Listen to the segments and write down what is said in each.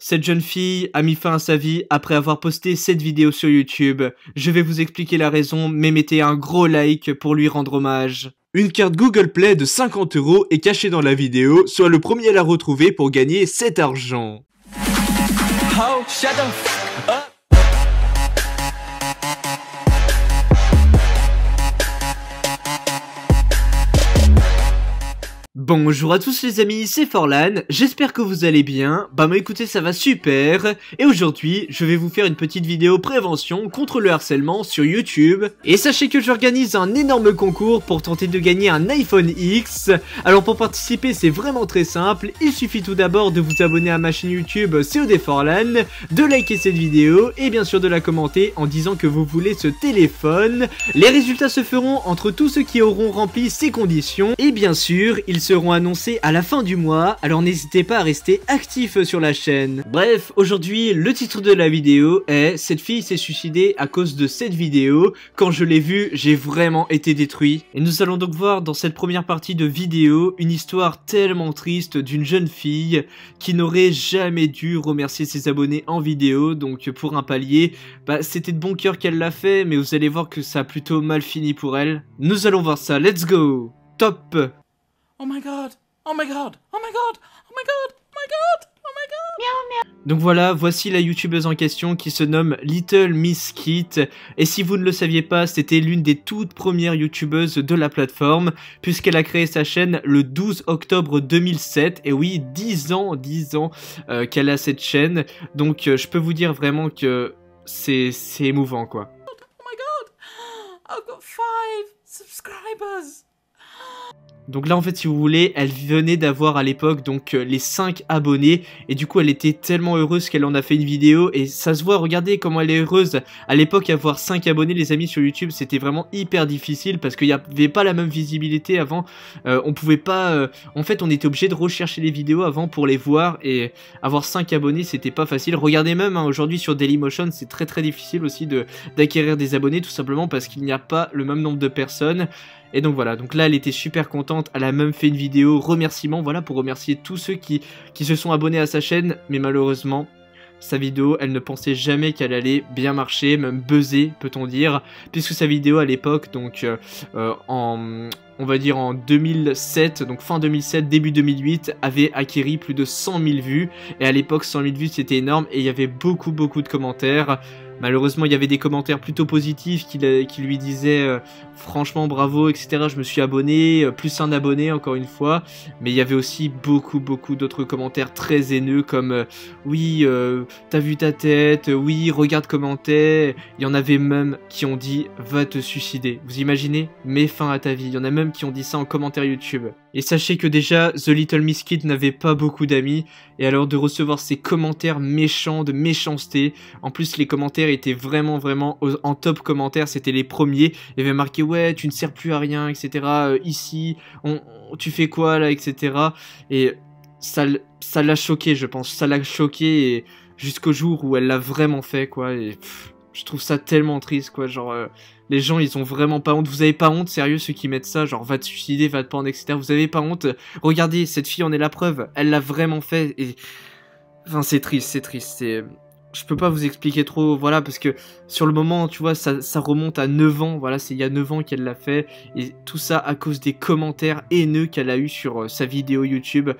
Cette jeune fille a mis fin à sa vie après avoir posté cette vidéo sur YouTube. Je vais vous expliquer la raison, mais mettez un gros like pour lui rendre hommage. Une carte Google Play de 50 € est cachée dans la vidéo, sois le premier à la retrouver pour gagner cet argent. Oh, shut the f up. Bonjour à tous les amis, c'est Forlan, j'espère que vous allez bien. Bah écoutez, ça va super. Et aujourd'hui, je vais vous faire une petite vidéo prévention contre le harcèlement sur YouTube. Et sachez que j'organise un énorme concours pour tenter de gagner un iPhone X. Alors pour participer, c'est vraiment très simple. Il suffit tout d'abord de vous abonner à ma chaîne YouTube COD Forlan, de liker cette vidéo et bien sûr de la commenter en disant que vous voulez ce téléphone. Les résultats se feront entre tous ceux qui auront rempli ces conditions. Et bien sûr, ils seront annoncés à la fin du mois, alors n'hésitez pas à rester actif sur la chaîne. Bref, aujourd'hui, le titre de la vidéo est « Cette fille s'est suicidée à cause de cette vidéo. Quand je l'ai vue, j'ai vraiment été détruit ». Et nous allons donc voir dans cette première partie de vidéo une histoire tellement triste d'une jeune fille qui n'aurait jamais dû remercier ses abonnés en vidéo. Donc pour un palier, c'était de bon cœur qu'elle l'a fait, mais vous allez voir que ça a plutôt mal fini pour elle. Nous allons voir ça, let's go. Top. Oh my god, oh my god, oh my god, oh my god, oh my god, oh my god. Donc voilà, voici la youtubeuse en question qui se nomme Little Miss Kit. Et si vous ne le saviez pas, c'était l'une des toutes premières youtubeuses de la plateforme, puisqu'elle a créé sa chaîne le 12 octobre 2007. Et oui, 10 ans qu'elle a cette chaîne. Donc je peux vous dire vraiment que c'est émouvant quoi. Oh my god, I've got 5 subscribers. Donc là en fait si vous voulez, elle venait d'avoir à l'époque donc les 5 abonnés et du coup elle était tellement heureuse qu'elle en a fait une vidéo et ça se voit, regardez comment elle est heureuse. À l'époque avoir 5 abonnés les amis sur YouTube c'était vraiment hyper difficile parce qu'il n'y avait pas la même visibilité avant, on pouvait pas, en fait on était obligé de rechercher les vidéos avant pour les voir et avoir 5 abonnés c'était pas facile. Regardez même aujourd'hui sur Dailymotion c'est très difficile aussi d'acquérir des abonnés tout simplement parce qu'il n'y a pas le même nombre de personnes. Et donc voilà, donc là elle était super contente, elle a même fait une vidéo remerciement, voilà, pour remercier tous ceux qui se sont abonnés à sa chaîne, mais malheureusement, sa vidéo, elle ne pensait jamais qu'elle allait bien marcher, même buzzer, peut-on dire, puisque sa vidéo à l'époque, donc on va dire en 2007, donc fin 2007, début 2008, avait acquéri plus de 100 000 vues, et à l'époque 100 000 vues c'était énorme, et il y avait beaucoup de commentaires. Malheureusement, il y avait des commentaires plutôt positifs qui lui disaient franchement bravo, etc. Je me suis abonné, plus un abonné encore une fois. Mais il y avait aussi beaucoup d'autres commentaires très haineux comme oui, t'as vu ta tête, oui, regarde comment t'es. Il y en avait même qui ont dit va te suicider. Vous imaginez? Mets fin à ta vie. Il y en a même qui ont dit ça en commentaire YouTube. Et sachez que déjà, The Little Miss Kit n'avait pas beaucoup d'amis. Et alors de recevoir ces commentaires méchants, de méchanceté. En plus, les commentaires étaient vraiment en top commentaires. C'était les premiers. Il y avait marqué, ouais, tu ne sers plus à rien, etc. Ici, tu fais quoi là, etc. Et ça l'a choqué, je pense. Ça l'a choqué jusqu'au jour où elle l'a vraiment fait, quoi. Et je trouve ça tellement triste, quoi. Genre... les gens, ils ont vraiment pas honte. Vous avez pas honte, sérieux, ceux qui mettent ça, genre va te suicider, va te pendre, etc. Vous avez pas honte. Regardez, cette fille en est la preuve. Elle l'a vraiment fait. Et... enfin, c'est triste. Je peux pas vous expliquer trop, voilà, parce que sur le moment, tu vois, ça remonte à 9 ans. Voilà, c'est il y a 9 ans qu'elle l'a fait. Et tout ça à cause des commentaires haineux qu'elle a eu sur sa vidéo YouTube.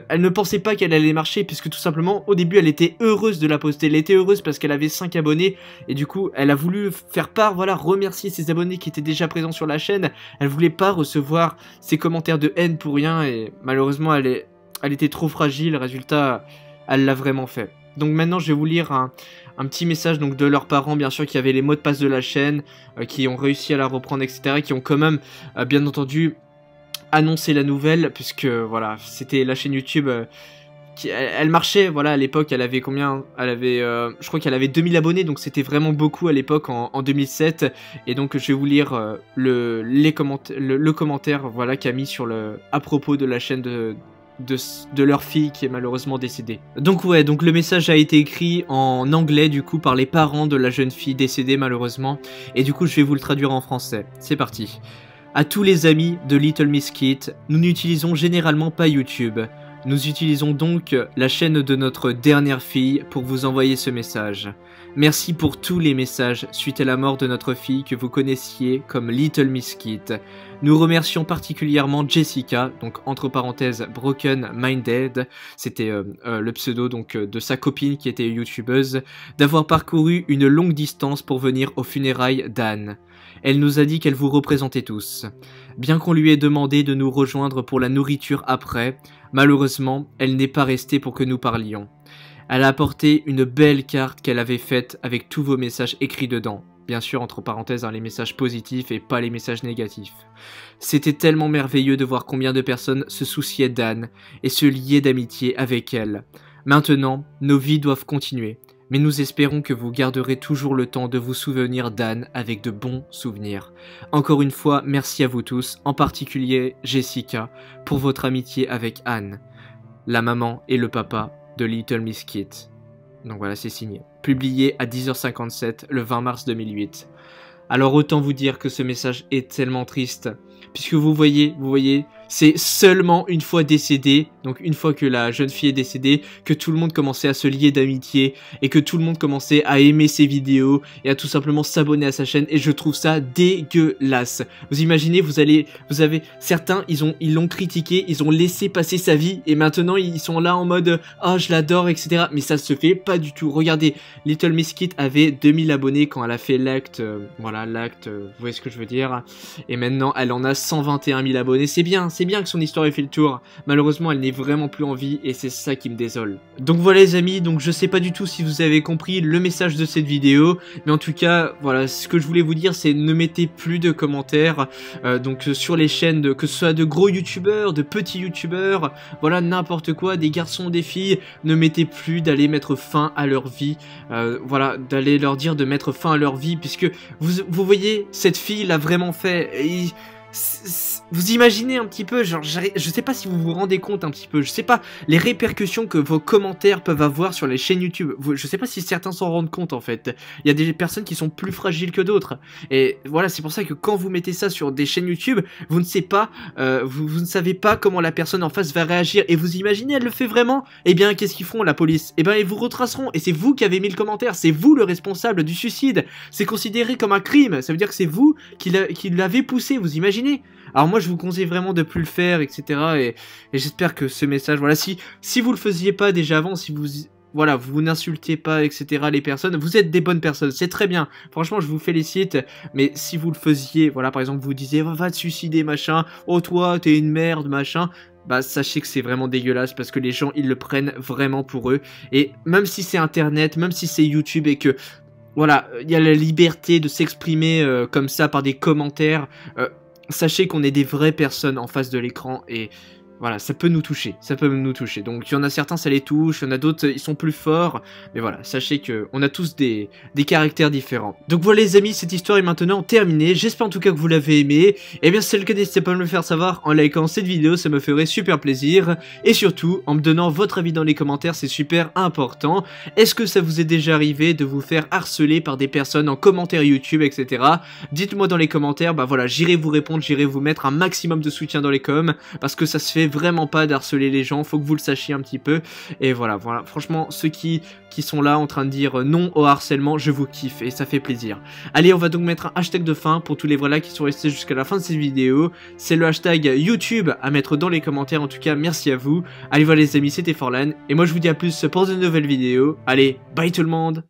Elle ne pensait pas qu'elle allait marcher, puisque tout simplement, au début, elle était heureuse de la poster. Elle était heureuse parce qu'elle avait 5 abonnés. Et du coup, elle a voulu faire part, voilà, remercier ses abonnés qui étaient déjà présents sur la chaîne. Elle voulait pas recevoir ces commentaires de haine pour rien. Et malheureusement, elle était trop fragile. Résultat, elle l'a vraiment fait. Donc maintenant je vais vous lire un petit message donc de leurs parents bien sûr qui avaient les mots de passe de la chaîne, qui ont réussi à la reprendre etc. Qui ont quand même bien entendu annoncé la nouvelle puisque voilà c'était la chaîne YouTube elle marchait voilà à l'époque elle avait combien, elle avait je crois qu'elle avait 2000 abonnés donc c'était vraiment beaucoup à l'époque en 2007 et donc je vais vous lire le commentaire voilà qu'a mis sur à propos de la chaîne de leur fille qui est malheureusement décédée. Donc ouais, donc le message a été écrit en anglais du coup par les parents de la jeune fille décédée malheureusement et du coup je vais vous le traduire en français. C'est parti. À tous les amis de Little Miss Kit, nous n'utilisons généralement pas YouTube. Nous utilisons donc la chaîne de notre dernière fille pour vous envoyer ce message. Merci pour tous les messages suite à la mort de notre fille que vous connaissiez comme Little Miss Kit. Nous remercions particulièrement Jessica, donc entre parenthèses Broken Minded, c'était le pseudo donc de sa copine qui était youtubeuse, d'avoir parcouru une longue distance pour venir aux funérailles d'Anne. Elle nous a dit qu'elle vous représentait tous. Bien qu'on lui ait demandé de nous rejoindre pour la nourriture après, malheureusement, elle n'est pas restée pour que nous parlions. Elle a apporté une belle carte qu'elle avait faite avec tous vos messages écrits dedans. Bien sûr, entre parenthèses, les messages positifs et pas les messages négatifs. C'était tellement merveilleux de voir combien de personnes se souciaient d'Anne et se liaient d'amitié avec elle. Maintenant, nos vies doivent continuer. Mais nous espérons que vous garderez toujours le temps de vous souvenir d'Anne avec de bons souvenirs. Encore une fois, merci à vous tous, en particulier Jessica, pour votre amitié avec Anne, la maman et le papa de Little Miss Kit. Donc voilà, c'est signé. Publié à 10h57 le 20 mars 2008. Alors autant vous dire que ce message est tellement triste, puisque vous voyez, c'est seulement une fois décédée, donc une fois que la jeune fille est décédée, que tout le monde commençait à se lier d'amitié, et que tout le monde commençait à aimer ses vidéos, et à tout simplement s'abonner à sa chaîne, et je trouve ça dégueulasse. Vous imaginez, vous avez, certains, ils l'ont critiqué, ils ont laissé passer sa vie, et maintenant ils sont là en mode, oh je l'adore, etc. Mais ça se fait pas du tout. Regardez, Little Miss Kit avait 2000 abonnés quand elle a fait l'acte, voilà, l'acte, vous voyez ce que je veux dire, et maintenant elle en a 121 000 abonnés, c'est bien que son histoire ait fait le tour. Malheureusement, elle n'est vraiment plus en vie et c'est ça qui me désole. Donc voilà les amis, donc je sais pas du tout si vous avez compris le message de cette vidéo, mais en tout cas, voilà, ce que je voulais vous dire, c'est ne mettez plus de commentaires, donc sur les chaînes, que ce soit de gros youtubeurs, de petits youtubeurs, voilà, n'importe quoi, des garçons, des filles, ne mettez plus d'aller mettre fin à leur vie, voilà, d'aller leur dire de mettre fin à leur vie, puisque vous voyez, cette fille l'a vraiment fait, et vous imaginez un petit peu, genre, je sais pas si vous vous rendez compte un petit peu, je sais pas les répercussions que vos commentaires peuvent avoir sur les chaînes YouTube, je sais pas si certains s'en rendent compte en fait, il y a des personnes qui sont plus fragiles que d'autres, et voilà, c'est pour ça que quand vous mettez ça sur des chaînes YouTube, vous ne savez pas, vous ne savez pas comment la personne en face va réagir, et vous imaginez, elle le fait vraiment, et bien qu'est-ce qu'ils feront la police? Et bien ils vous retraceront, et c'est vous qui avez mis le commentaire, c'est vous le responsable du suicide, c'est considéré comme un crime, ça veut dire que c'est vous qui l'avez poussé, vous imaginez? Alors moi je vous conseille vraiment de plus le faire, etc. Et j'espère que ce message, voilà, si vous le faisiez pas déjà avant, si vous n'insultez pas, etc. les personnes, vous êtes des bonnes personnes, c'est très bien, franchement je vous félicite, mais si vous le faisiez, voilà, par exemple vous disiez oh, va te suicider machin, oh toi t'es une merde machin, bah sachez que c'est vraiment dégueulasse parce que les gens ils le prennent vraiment pour eux, et même si c'est internet, même si c'est YouTube et que voilà, il y a la liberté de s'exprimer comme ça par des commentaires, sachez qu'on est des vraies personnes en face de l'écran et voilà, ça peut nous toucher, donc il y en a certains ça les touche, il y en a d'autres ils sont plus forts, mais voilà, sachez que on a tous des caractères différents. Donc voilà les amis, cette histoire est maintenant terminée, j'espère en tout cas que vous l'avez aimé, et bien si c'est le cas n'hésitez pas à me le faire savoir en likant cette vidéo, ça me ferait super plaisir, et surtout en me donnant votre avis dans les commentaires, c'est super important. Est-ce que ça vous est déjà arrivé de vous faire harceler par des personnes en commentaire YouTube, etc. Dites-moi dans les commentaires, bah voilà, j'irai vous répondre, j'irai vous mettre un maximum de soutien dans les coms, parce que ça se fait vraiment pas d'harceler les gens, faut que vous le sachiez un petit peu, et voilà, franchement, ceux qui sont là en train de dire non au harcèlement, je vous kiffe, et ça fait plaisir. Allez, on va donc mettre un hashtag de fin pour tous les voilà qui sont restés jusqu'à la fin de cette vidéo, c'est le hashtag YouTube à mettre dans les commentaires, en tout cas, merci à vous. Allez, voilà les amis, c'était Forlan, et moi je vous dis à plus pour de nouvelles vidéos, allez, bye tout le monde.